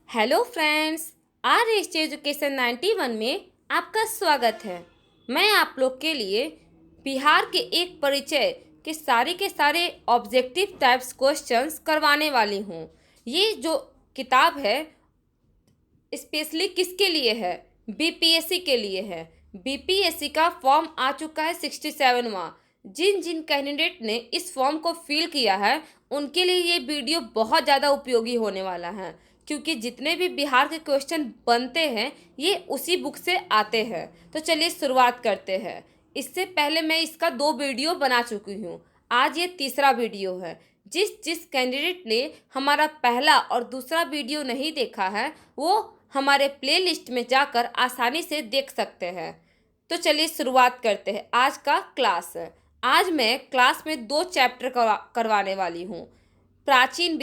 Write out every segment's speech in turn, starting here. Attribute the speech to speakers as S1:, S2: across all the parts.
S1: Hello friends, R S education 91 में आपका स्वागत है। मैं आप लोग के लिए बिहार के एक परिचय के सारे ऑब्जेक्टिव टाइप्स क्वेश्चंस करवाने वाली हूँ। ये जो किताब है स्पेशली किसके लिए है? बीपीएससी के लिए है। बीपीएससी का फॉर्म आ चुका है 67वां। जिन जिन कैंडिडेट ने इस फॉर्म को फिल किया है उनके लिए ये वीडियो बहुत ज़्यादा उपयोगी होने वाला है, क्योंकि जितने भी बिहार के क्वेश्चन बनते हैं ये उसी बुक से आते हैं। तो चलिए शुरुआत करते हैं। इससे पहले मैं इसका 2 वीडियो बना चुकी हूँ, आज ये तीसरा वीडियो है। जिस जिस कैंडिडेट ने हमारा पहला और दूसरा वीडियो नहीं देखा है वो हमारे प्लेलिस्ट में जाकर आसानी से देख सकते हैं। तो चलिए शुरुआत करते हैं आज का क्लास। आज मैं क्लास में 2 चैप्टर करवाने वाली हूँ। प्राचीन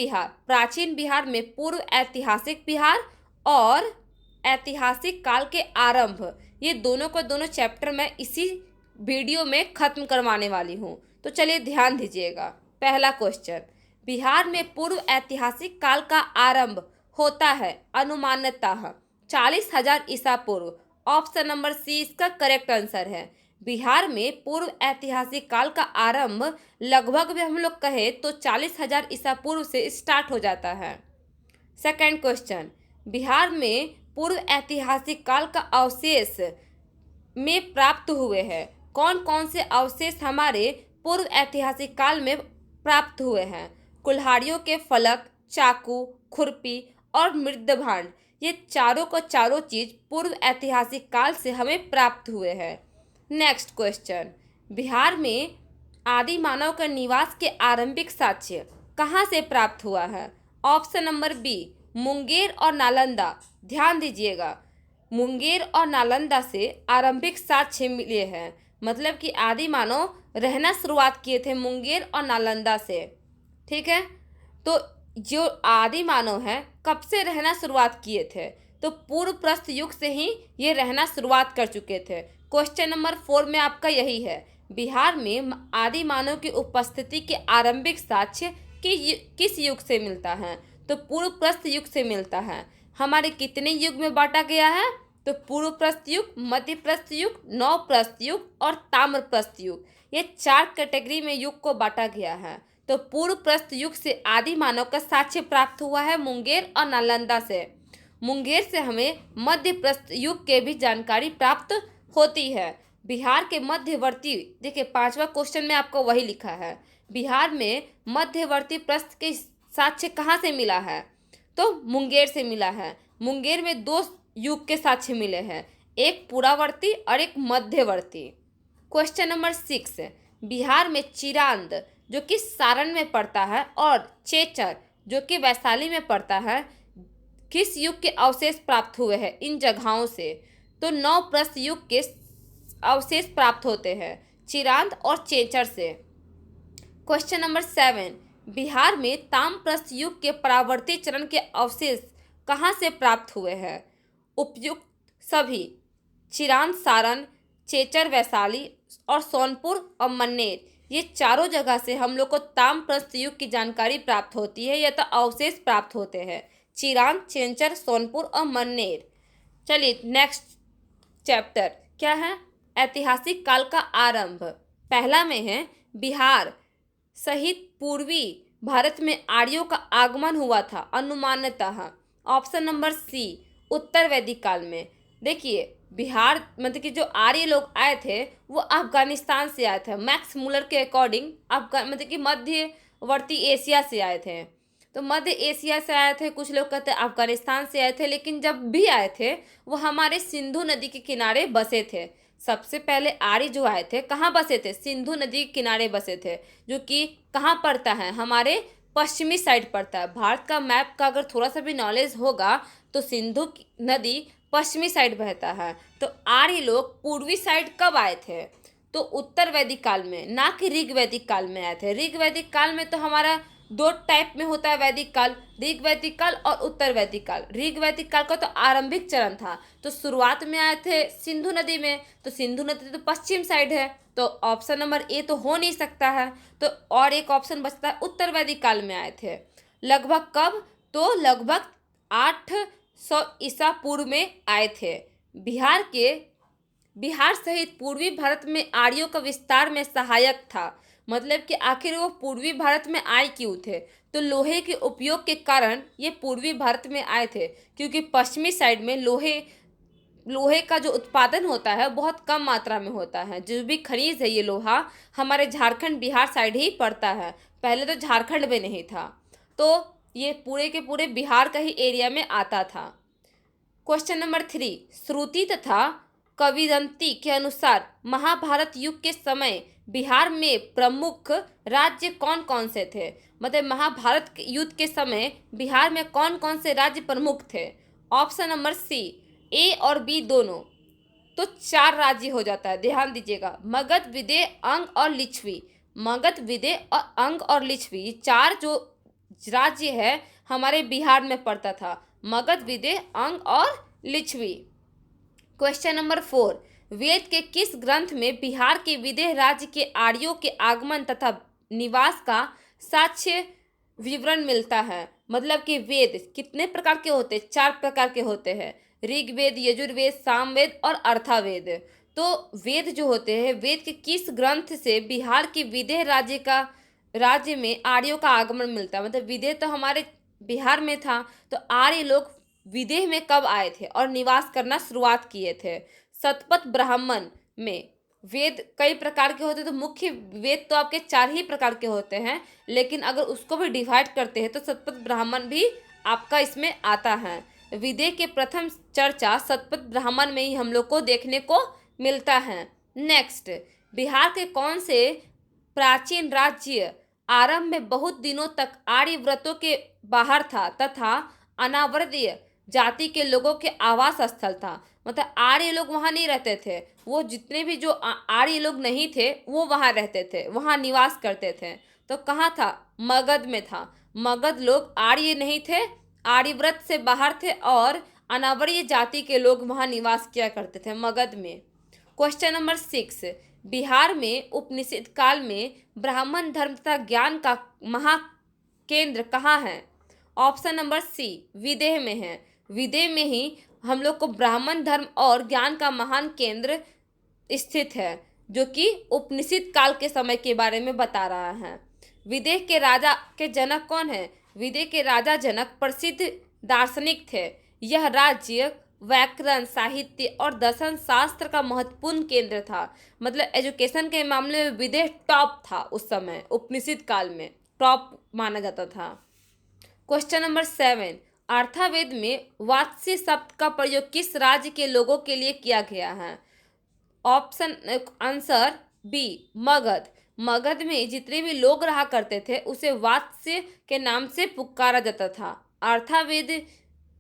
S1: बिहार में पूर्व ऐतिहासिक बिहार और ऐतिहासिक काल के आरंभ, ये दोनों को दोनों चैप्टर मैं इसी वीडियो में खत्म करवाने वाली हूँ। तो चलिए ध्यान दीजिएगा। पहला क्वेश्चन, बिहार में पूर्व ऐतिहासिक काल का आरंभ होता है अनुमानतः 40,000 ईसा पूर्व। ऑप्शन नंबर सी इसका करेक्ट आंसर है। बिहार में पूर्व ऐतिहासिक काल का आरंभ लगभग भी हम लोग कहे तो 40,000 ईसा पूर्व से स्टार्ट हो जाता है। सेकंड क्वेश्चन, बिहार में पूर्व ऐतिहासिक काल का अवशेष में प्राप्त हुए हैं। कौन कौन से अवशेष हमारे पूर्व ऐतिहासिक काल में प्राप्त हुए हैं? कुल्हाड़ियों के फलक, चाकू, खुरपी और मृदभांड, ये चारों चीज पूर्व ऐतिहासिक काल से हमें प्राप्त हुए हैं। नेक्स्ट क्वेश्चन, बिहार में आदि मानव का निवास के आरंभिक साक्ष्य कहाँ से प्राप्त हुआ है? ऑप्शन नंबर बी मुंगेर और नालंदा। ध्यान दीजिएगा, मुंगेर और नालंदा से आरंभिक साक्ष्य मिले हैं, मतलब कि आदि मानव रहना शुरुआत किए थे मुंगेर और नालंदा से। ठीक है, तो जो आदि मानव है कब से रहना शुरुआत किए थे? तो पूर्व प्रस्तर युग से ही ये रहना शुरुआत कर चुके थे। क्वेश्चन नंबर 4 में आपका यही है, बिहार में आदि मानव की उपस्थिति के आरंभिक साक्ष्य किस युग से मिलता है? तो पूर्व प्रस्तर युग से मिलता है। हमारे कितने युग में बांटा गया है? तो पूर्व प्रस्तर युग, मध्य प्रस्तर युग, नव प्रस्तर युग और ताम्र प्रस्तर युग, ये 4 कैटेगरी में युग को बांटा गया है। तो पूर्व प्रस्तर युग से आदि मानव का साक्ष्य प्राप्त हुआ है मुंगेर और नालंदा से। मुंगेर से हमें मध्य प्रस्तर युग के भी जानकारी प्राप्त होती है। बिहार के मध्यवर्ती, देखिए 5वां क्वेश्चन में आपको वही लिखा है, बिहार में मध्यवर्ती प्रस्तर के साक्ष्य कहाँ से मिला है? तो मुंगेर से मिला है। मुंगेर में 2 युग के साक्ष्य मिले हैं, एक पुरावर्ती और एक मध्यवर्ती। क्वेश्चन नंबर 6, बिहार में चिरांद जो कि सारण में पड़ता है और चेचर जो कि वैशाली में पड़ता है, किस युग के अवशेष प्राप्त हुए हैं इन जगहों से? तो नव प्रस्तर युग के अवशेष प्राप्त होते हैं चिरांद और चेचर से। क्वेश्चन नंबर 7, बिहार में ताम्रप्रस्तर युग के परावर्ती चरण के अवशेष कहाँ से प्राप्त हुए हैं? उपयुक्त सभी चिरांद सारण, चेचर वैशाली और सोनपुर और मन्नेर, ये चारों जगह से हम लोग को ताम्रप्रस्तर युग की जानकारी प्राप्त होती है या तो अवशेष प्राप्त होते हैं, चिरांद, चेचर, सोनपुर और मन्नेर। चलिए नेक्स्ट चैप्टर क्या है? ऐतिहासिक काल का आरंभ। पहला में है बिहार सहित पूर्वी भारत में आर्यों का आगमन हुआ था अनुमानतः। ऑप्शन नंबर सी उत्तर वैदिक काल में। देखिए बिहार मतलब कि जो आर्य लोग आए थे वो अफगानिस्तान से आए थे। मैक्स मुलर के अकॉर्डिंग मतलब कि मध्यवर्ती एशिया से आए थे। तो मध्य एशिया से आए थे, कुछ लोग कहते हैं अफगानिस्तान से आए थे, लेकिन जब भी आए थे वो हमारे सिंधु नदी के किनारे बसे थे। सबसे पहले आर्य जो आए थे कहाँ बसे थे? सिंधु नदी के किनारे बसे थे, जो कि कहाँ पड़ता है? हमारे पश्चिमी साइड पड़ता है। भारत का मैप का अगर थोड़ा सा भी नॉलेज होगा तो सिंधु नदी पश्चिमी साइड बहता है। तो आर्य लोग पूर्वी साइड कब आए थे? तो उत्तर वैदिक काल में, ना कि ऋग वैदिक काल में आए थे। ऋग वैदिक काल में तो हमारा 2 टाइप में होता है वैदिक काल, ऋग वैदिक काल और उत्तर वैदिक काल। ऋग वैदिक काल का तो आरंभिक चरण था, तो शुरुआत में आए थे सिंधु नदी में। तो सिंधु नदी तो पश्चिम साइड है, तो ऑप्शन नंबर ए तो हो नहीं सकता है। तो और एक ऑप्शन बचता है उत्तर वैदिक काल में आए थे। लगभग कब? तो लगभग 800 ईसा पूर्व में आए थे। बिहार सहित पूर्वी भारत में आर्यों का विस्तार में सहायक था। मतलब कि आखिर वो पूर्वी भारत में आए क्यों थे? तो लोहे के उपयोग के कारण ये पूर्वी भारत में आए थे, क्योंकि पश्चिमी साइड में लोहे का जो उत्पादन होता है बहुत कम मात्रा में होता है। जो भी खनिज है ये लोहा हमारे झारखंड बिहार साइड ही पड़ता है, पहले तो झारखंड में नहीं था। तो ये पूरे के पूरे बिहार का ही एरिया में आता था। क्वेश्चन नंबर 3, श्रुति तथा किंवदंती के अनुसार महाभारत युग के समय बिहार में प्रमुख राज्य कौन कौन से थे? मतलब महाभारत युद्ध के समय बिहार में कौन कौन से राज्य प्रमुख थे? ऑप्शन नंबर सी, ए और बी दोनों, तो 4 राज्य हो जाता है। ध्यान दीजिएगा, मगध, विदेह, अंग और लिच्छवी। मगध, विदेह और अंग और लिच्छवी, ये 4 जो राज्य है हमारे बिहार में पड़ता था। मगध, विदेह, अंग और लिच्छवी। क्वेश्चन नंबर 4, वेद के किस ग्रंथ में बिहार के विदेह राज्य के आर्यों के आगमन तथा निवास का साक्ष्य विवरण मिलता है? मतलब कि वेद कितने प्रकार के होते हैं? 4 प्रकार के होते हैं, ऋग्वेद, यजुर्वेद, सामवेद और अर्थावेद। तो वेद जो होते हैं, वेद के किस ग्रंथ से बिहार के विदेह राज्य में आर्यों का आगमन मिलता है? मतलब विदेह तो हमारे बिहार में था, तो आर्य लोग विदेह में कब आए थे और निवास करना शुरुआत किए थे? शतपथ ब्राह्मण में वेद कई प्रकार के होते हैं, तो मुख्य वेद तो आपके 4 ही प्रकार के होते हैं, लेकिन अगर उसको भी डिवाइड करते हैं तो शतपथ ब्राह्मण भी आपका इसमें आता है। विदेह के प्रथम चर्चा शतपथ ब्राह्मण में ही हम लोग को देखने को मिलता है। नेक्स्ट, बिहार के कौन से प्राचीन राज्य आरंभ में बहुत दिनों तक आर्य व्रतों के बाहर था तथा अनावृतीय जाति के लोगों के आवास स्थल था? मतलब आर्य लोग वहाँ नहीं रहते थे, वो जितने भी जो आर्य लोग नहीं थे वो वहाँ रहते थे, वहाँ निवास करते थे। तो कहाँ था? मगध में था। मगध लोग आर्य नहीं थे, आर्यव्रत से बाहर थे और अनावरीय जाति के लोग वहाँ निवास किया करते थे, मगध में। क्वेश्चन नंबर 6, बिहार में उपनिषद काल में ब्राह्मण धर्म तथा ज्ञान का महाकेंद्र कहाँ है? ऑप्शन नंबर सी, विदेह में है। विदेह में ही हम लोग को ब्राह्मण धर्म और ज्ञान का महान केंद्र स्थित है, जो कि उपनिषद काल के समय के बारे में बता रहा है। विदेह के राजा के जनक कौन है? विदेह के राजा जनक प्रसिद्ध दार्शनिक थे। यह राज्य व्याकरण, साहित्य और दर्शन शास्त्र का महत्वपूर्ण केंद्र था। मतलब एजुकेशन के मामले में विदेह टॉप था उस समय, उपनिषद काल में टॉप माना जाता था। क्वेश्चन नंबर 7, अर्थावेद में वात्स्य शब्द का प्रयोग किस राज्य के लोगों के लिए किया गया है? Option answer B, Magadh. Magadh में जितने भी लोग रहा करते थे उसे वात्स्य के नाम से पुकारा जाता था। अर्थावेद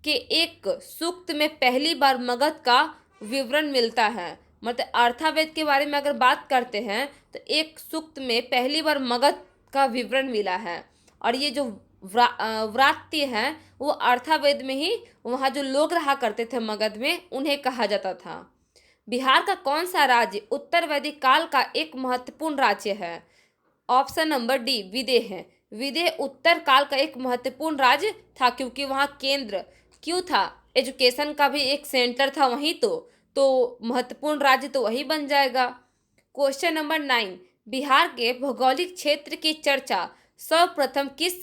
S1: के एक सूक्त में पहली बार मगध का विवरण मिलता है। मतलब अर्थावेद के बारे में अगर बात करते हैं तो एक सूक्त में पहली बार मगध का विवरण मिला है, और ये जो व्रात्य हैं वो अर्थावेद में ही वहाँ जो लोग रहा करते थे मगध में उन्हें कहा जाता था। बिहार का कौन सा राज्य उत्तर वैदिक काल का एक महत्वपूर्ण राज्य है? ऑप्शन नंबर डी, विदेह है। विदेह उत्तर काल का एक महत्वपूर्ण राज्य था, क्योंकि वहाँ केंद्र क्यों था? एजुकेशन का भी एक सेंटर था वहीं, तो महत्वपूर्ण राज्य तो वही बन जाएगा। क्वेश्चन नंबर 9, बिहार के भौगोलिक क्षेत्र की चर्चा सर्वप्रथम किस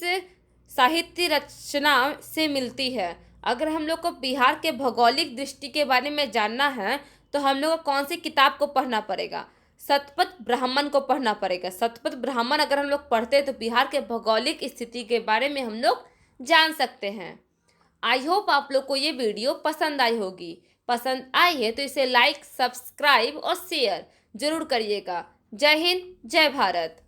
S1: साहित्य रचना से मिलती है? अगर हम लोग को बिहार के भौगोलिक दृष्टि के बारे में जानना है तो हम लोग को कौन सी किताब को पढ़ना पड़ेगा? शतपथ ब्राह्मण को पढ़ना पड़ेगा। शतपथ ब्राह्मण अगर हम लोग पढ़ते हैं तो बिहार के भौगोलिक स्थिति के बारे में हम लोग जान सकते हैं। आई होप आप लोग को ये वीडियो पसंद आई होगी। पसंद आई है तो इसे लाइक, सब्सक्राइब और शेयर जरूर करिएगा। जय हिंद, जय भारत।